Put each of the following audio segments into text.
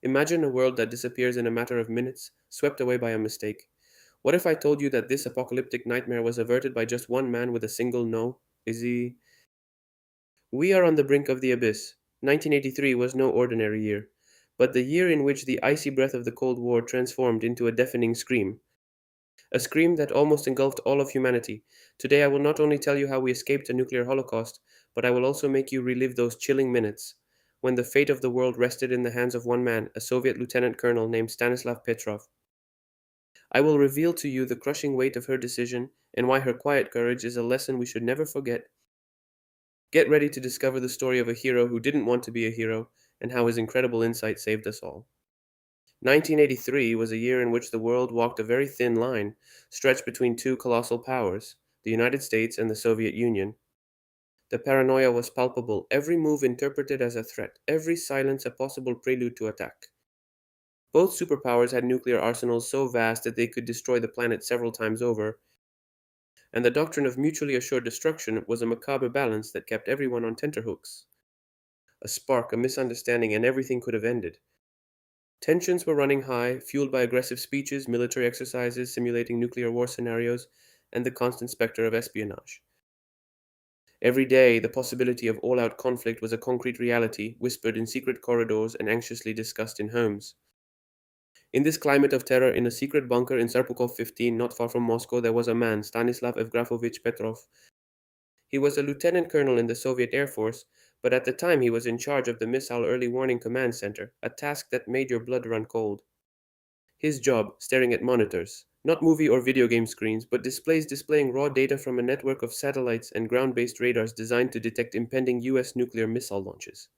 Imagine a world that disappears in a matter of minutes, swept away by a mistake. What if I told you that this apocalyptic nightmare was averted by just one man with a single no? Is he? We are on the brink of the abyss. 1983 was no ordinary year, but the year in which the icy breath of the Cold War transformed into a deafening scream. A scream that almost engulfed all of humanity. Today I will not only tell you how we escaped a nuclear holocaust, but I will also make you relive those chilling minutes when the fate of the world rested in the hands of one man, a Soviet lieutenant colonel named Stanislav Petrov. I will reveal to you the crushing weight of her decision and why her quiet courage is a lesson we should never forget. Get ready to discover the story of a hero who didn't want to be a hero and how his incredible insight saved us all. 1983 was a year in which the world walked a very thin line, stretched between two colossal powers, the United States and the Soviet Union. The paranoia was palpable, every move interpreted as a threat, every silence a possible prelude to attack. Both superpowers had nuclear arsenals so vast that they could destroy the planet several times over, and the doctrine of mutually assured destruction was a macabre balance that kept everyone on tenterhooks. A spark, a misunderstanding, and everything could have ended. Tensions were running high, fueled by aggressive speeches, military exercises simulating nuclear war scenarios, and the constant specter of espionage. Every day, the possibility of all out conflict was a concrete reality, whispered in secret corridors and anxiously discussed in homes. In this climate of terror, in a secret bunker in Serpukhov 15, not far from Moscow, there was a man, Stanislav Evgrafovich Petrov. He was a lieutenant colonel in the Soviet Air Force, but at the time he was in charge of the Missile Early Warning Command Center, a task that made your blood run cold. His job, staring at monitors, not movie or video game screens, but displays displaying raw data from a network of satellites and ground-based radars designed to detect impending US nuclear missile launches.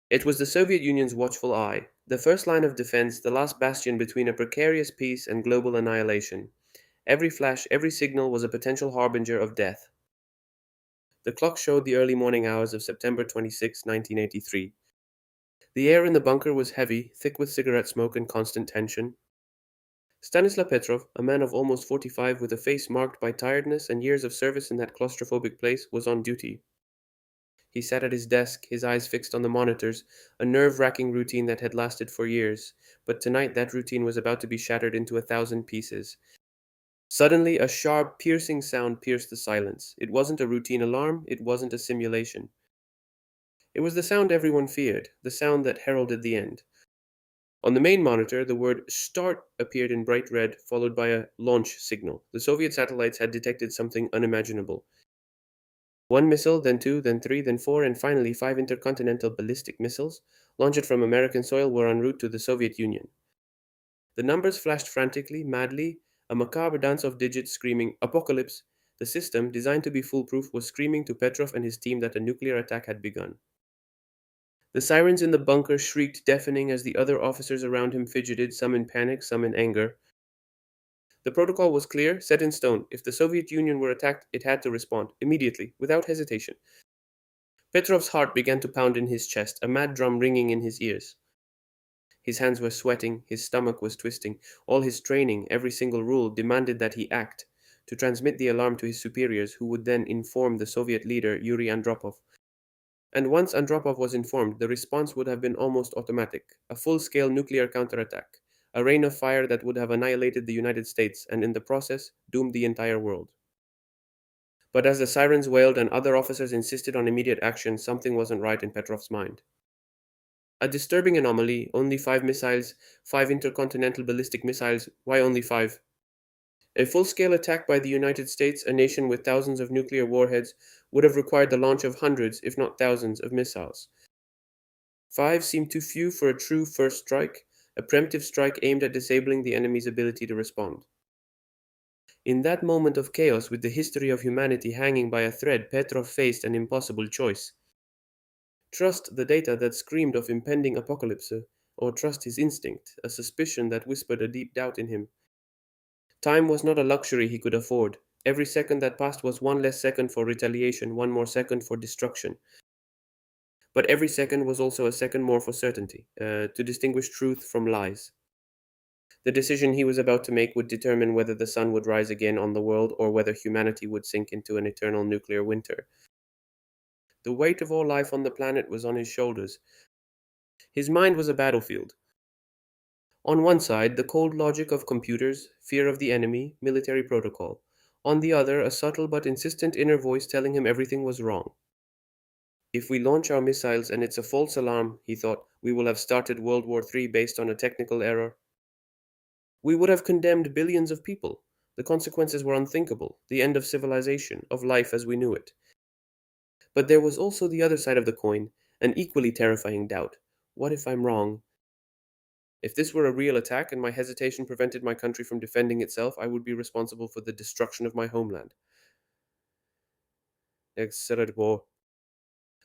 It was the Soviet Union's watchful eye, the first line of defense, the last bastion between a precarious peace and global annihilation. Every flash, every signal was a potential harbinger of death. The clock showed the early morning hours of September 26, 1983. The air in the bunker was heavy, thick with cigarette smoke and constant tension. Stanislav Petrov, a man of almost 45 with a face marked by tiredness and years of service in that claustrophobic place, was on duty. He sat at his desk, his eyes fixed on the monitors, a nerve-wracking routine that had lasted for years, but tonight that routine was about to be shattered into 1,000 pieces. Suddenly, a sharp, piercing sound pierced the silence. It wasn't a routine alarm, it wasn't a simulation. It was the sound everyone feared, the sound that heralded the end. On the main monitor, the word START appeared in bright red, followed by a launch signal. The Soviet satellites had detected something unimaginable. One missile, then two, then three, then four, and finally five intercontinental ballistic missiles, launched from American soil, were en route to the Soviet Union. The numbers flashed frantically, madly, a macabre dance of digits screaming, "Apocalypse!" The system, designed to be foolproof, was screaming to Petrov and his team that a nuclear attack had begun. The sirens in the bunker shrieked, deafening, as the other officers around him fidgeted, some in panic, some in anger. The protocol was clear, set in stone. If the Soviet Union were attacked, it had to respond, immediately, without hesitation. Petrov's heart began to pound in his chest, a mad drum ringing in his ears. His hands were sweating, his stomach was twisting. All his training, every single rule, demanded that he act, to transmit the alarm to his superiors, who would then inform the Soviet leader, Yuri Andropov. And once Andropov was informed, the response would have been almost automatic, a full-scale nuclear counterattack, a rain of fire that would have annihilated the United States and in the process doomed the entire world. But as the sirens wailed and other officers insisted on immediate action, something wasn't right in Petrov's mind. A disturbing anomaly, only five missiles, five intercontinental ballistic missiles, why only five? A full-scale attack by the United States, a nation with thousands of nuclear warheads, would have required the launch of hundreds, if not thousands, of missiles. Five seemed too few for a true first strike, a preemptive strike aimed at disabling the enemy's ability to respond. In that moment of chaos, with the history of humanity hanging by a thread, Petrov faced an impossible choice. Trust the data that screamed of impending apocalypse, or trust his instinct, a suspicion that whispered a deep doubt in him. Time was not a luxury he could afford. Every second that passed was one less second for retaliation, one more second for destruction. But every second was also a second more for certainty, to distinguish truth from lies. The decision he was about to make would determine whether the sun would rise again on the world or whether humanity would sink into an eternal nuclear winter. The weight of all life on the planet was on his shoulders. His mind was a battlefield. On one side, the cold logic of computers, fear of the enemy, military protocol. On the other, a subtle but insistent inner voice telling him everything was wrong. If we launch our missiles and it's a false alarm, he thought, we will have started World War III based on a technical error. We would have condemned billions of people. The consequences were unthinkable, the end of civilization, of life as we knew it. But there was also the other side of the coin, an equally terrifying doubt. What if I'm wrong? If this were a real attack and my hesitation prevented my country from defending itself, I would be responsible for the destruction of my homeland. Etc.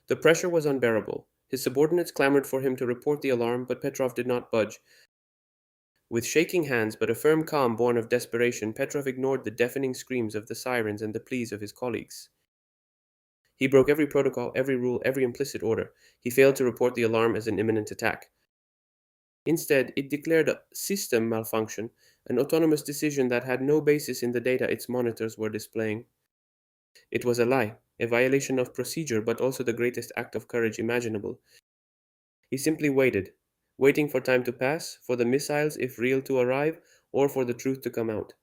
The pressure was unbearable. His subordinates clamored for him to report the alarm, but Petrov did not budge. With shaking hands but a firm calm born of desperation, Petrov ignored the deafening screams of the sirens and the pleas of his colleagues. He broke every protocol, every rule, every implicit order. He failed to report the alarm as an imminent attack. Instead, it declared a system malfunction, an autonomous decision that had no basis in the data its monitors were displaying. It was a lie, a violation of procedure, but also the greatest act of courage imaginable. He simply waited, waiting for time to pass, for the missiles, if real, to arrive, or for the truth to come out.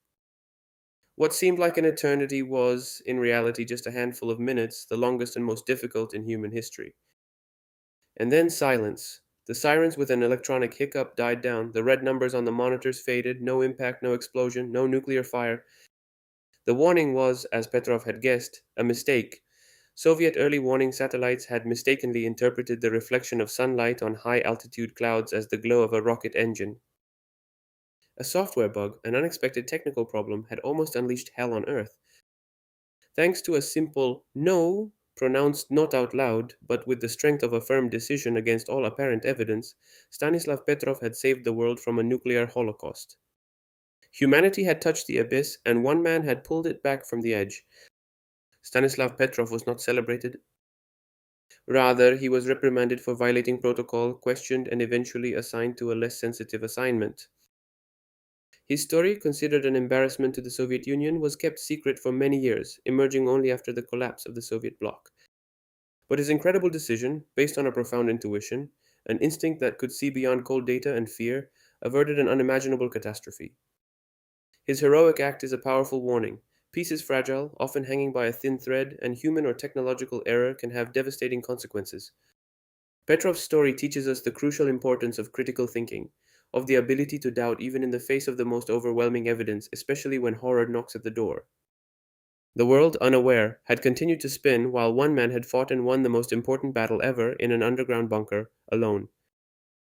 What seemed like an eternity was, in reality, just a handful of minutes, the longest and most difficult in human history. And then silence. The sirens with an electronic hiccup died down, the red numbers on the monitors faded, no impact, no explosion, no nuclear fire. The warning was, as Petrov had guessed, a mistake. Soviet early warning satellites had mistakenly interpreted the reflection of sunlight on high altitude clouds as the glow of a rocket engine. A software bug, an unexpected technical problem, had almost unleashed hell on Earth. Thanks to a simple no, pronounced not out loud, but with the strength of a firm decision against all apparent evidence, Stanislav Petrov had saved the world from a nuclear holocaust. Humanity had touched the abyss, and one man had pulled it back from the edge. Stanislav Petrov was not celebrated. Rather, he was reprimanded for violating protocol, questioned, and eventually assigned to a less sensitive assignment. His story, considered an embarrassment to the Soviet Union, was kept secret for many years, emerging only after the collapse of the Soviet bloc. But his incredible decision, based on a profound intuition, an instinct that could see beyond cold data and fear, averted an unimaginable catastrophe. His heroic act is a powerful warning. Peace is fragile, often hanging by a thin thread, and human or technological error can have devastating consequences. Petrov's story teaches us the crucial importance of critical thinking, of the ability to doubt even in the face of the most overwhelming evidence, especially when horror knocks at the door. The world, unaware, had continued to spin while one man had fought and won the most important battle ever in an underground bunker, alone.